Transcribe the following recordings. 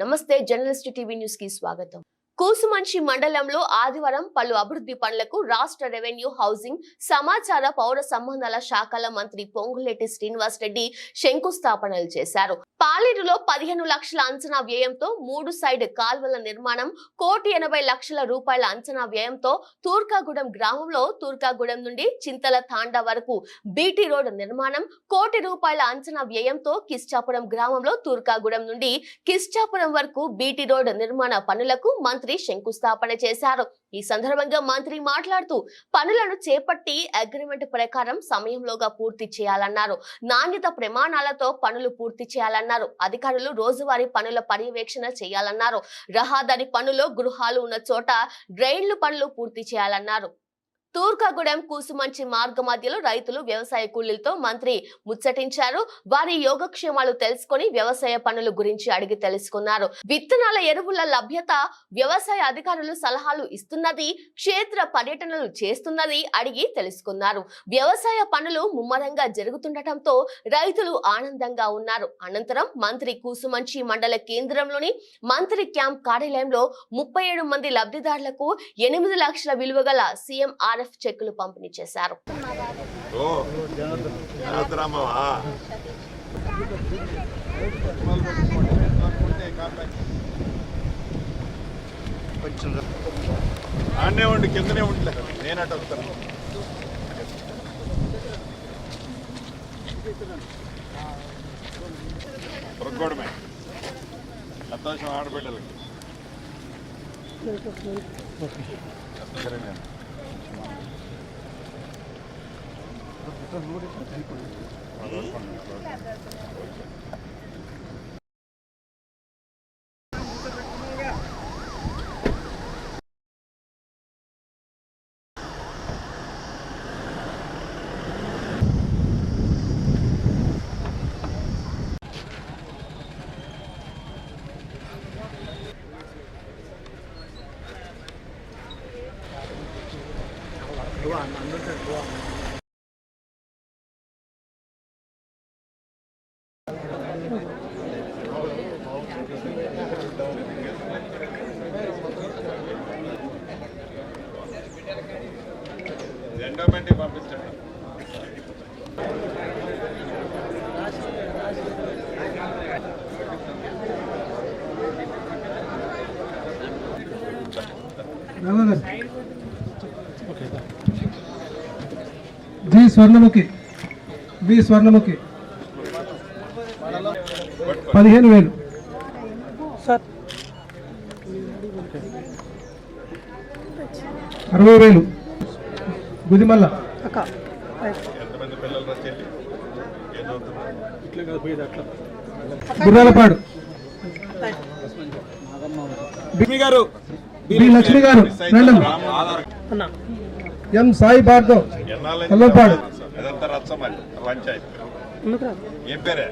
నమస్తే journalist TV news కి స్వాగతం. కూసుమంచి మండలంలో ఆదివారం పలు అభివృద్ధి పనులకు రాష్ట్ర రెవెన్యూ, హౌసింగ్, సమాచార, పౌర సంబంధాల శాఖల మంత్రి పొంగులేటి శ్రీనివాస్ రెడ్డి శంకుస్థాపనలు చేశారు. పాలేరులో 15 లక్షల అంచనా వ్యయంతో 3 సైడ్ కాల్వల నిర్మాణం, 1,80,00,000 రూపాయల అంచనా వ్యయంతో తూర్కాగూడెం గ్రామంలో తూర్కాగూడెం నుండి చింతల తాండా వరకు బీటీ రోడ్ నిర్మాణం, 1 కోటి రూపాయల అంచనా వ్యయంతో కిష్టాపురం గ్రామంలో తూర్కాగూడెం నుండి కిష్టాపురం వరకు బీటీ రోడ్ నిర్మాణ పనులకు మంత్రి శంకుస్థాపన చేశారు. ఈ సందర్భంగా మంత్రి మాట్లాడుతూ పనులను చేపట్టి అగ్రిమెంట్ ప్రకారం సమయంలోగా పూర్తి చేయాలన్నారు. నాణ్యత ప్రమాణాలతో పనులు పూర్తి చేయాలన్నారు. అధికారులు రోజువారీ పనుల పర్యవేక్షణ చేయాలన్నారు. రహదారి పనులు, గృహాలు ఉన్న చోట డ్రైన్లు పనులు పూర్తి చేయాలన్నారు. తూర్కాగూడెం కూసుమంచి మార్గ మధ్యలో రైతులు, వ్యవసాయ కూలీలతో మంత్రి ముచ్చటించారు. వారి యోగక్షేమాలు తెలుసుకుని వ్యవసాయ పనుల గురించి అడిగి తెలుసుకున్నారు. విత్తనాల, ఎరువుల లభ్యత, వ్యవసాయ అధికారులు సలహాలు ఇస్తున్నది, క్షేత్ర పర్యటనలు చేస్తున్నది అడిగి తెలుసుకున్నారు. వ్యవసాయ పనులు ముమ్మరంగా జరుగుతుండటంతో రైతులు ఆనందంగా ఉన్నారు. అనంతరం మంత్రి కూసుమంచి మండల కేంద్రంలోని మంత్రి క్యాంప్ కార్యాలయంలో 37 మంది లబ్ధిదారులకు 8 లక్షల విలువ గల CMRF చెక్కులు పంపిణీ చేశారు. కిందనే ఉండలేదు, నేనట వస్తాను. పొరగోడమే సంతోషం ఆడబిడ్డలకి. ఎండోమెంట్ పంపించండి. G Swarnamukhi, B Swarnamukhi 15,000 sir, 60,000 Gudimalla Gurralapadu B Lakshmi గారు ఎం సాయి భార్గవ్ కల్లపాడు. ఏం పేరే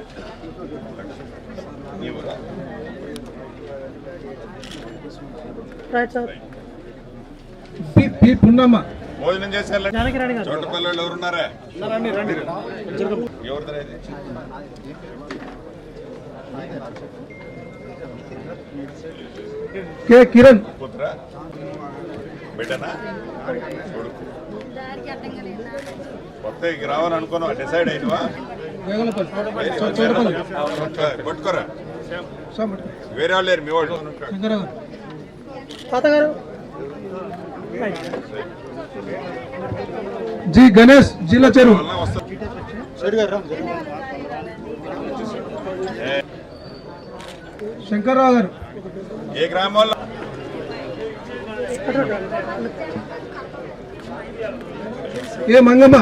పున్నమ్మ భోజనం చేశారు. చోటపల్లి ఎవరున్నారా? ఎవరు కె కిరణ్ పుత్ర బిడ్డనా కొడుకు? కొత్త రావాలనుకోను, డిసైడ్ అయినవా? కొట్టుకోరా, వేరే వాళ్ళు లేరు మీ వాళ్ళు. జి గణేష్, జిల్లా చెరువు శంకర్రావు గారు. ఏ గ్రామంలో? ఏ మంగమ్మ.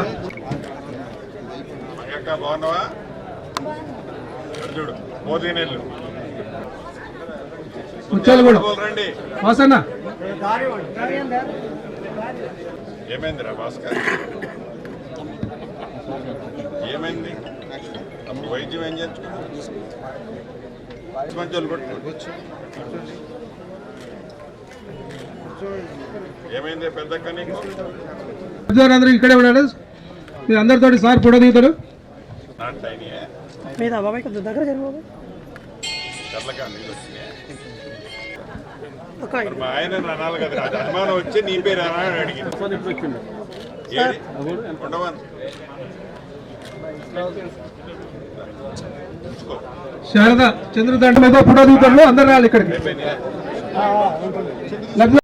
మంగక్క బాగున్నావా? చూడు మోదీనేళ్ళు రండి. వాసన్న ఏమైందిరా భాస్కర్? ఏమైంది? వైద్యం ఏం చేయించుకున్నా? మంచి వాళ్ళు కొట్టుకోవచ్చు. ఏమైంది పెద్దక్క నీకు? అందరూ ఇక్కడే ఉన్నాడు, మీరు అందరితో సార్ ఫోటో దిగుతారు. మీద బాబాయ్ దగ్గర జరిగిపోదు. చల్లగా నీళ్ళు వచ్చినాయి. మరి మా ఆయన అనాలి కదా, నాకు అనుమానం వచ్చి నీ పేరు అని అడిగింది. ఏది? ఉండవని. శారద చంద్రదండ మీద ఫోటో దిగుతాడు, అందరు రాలి ఇక్కడికి.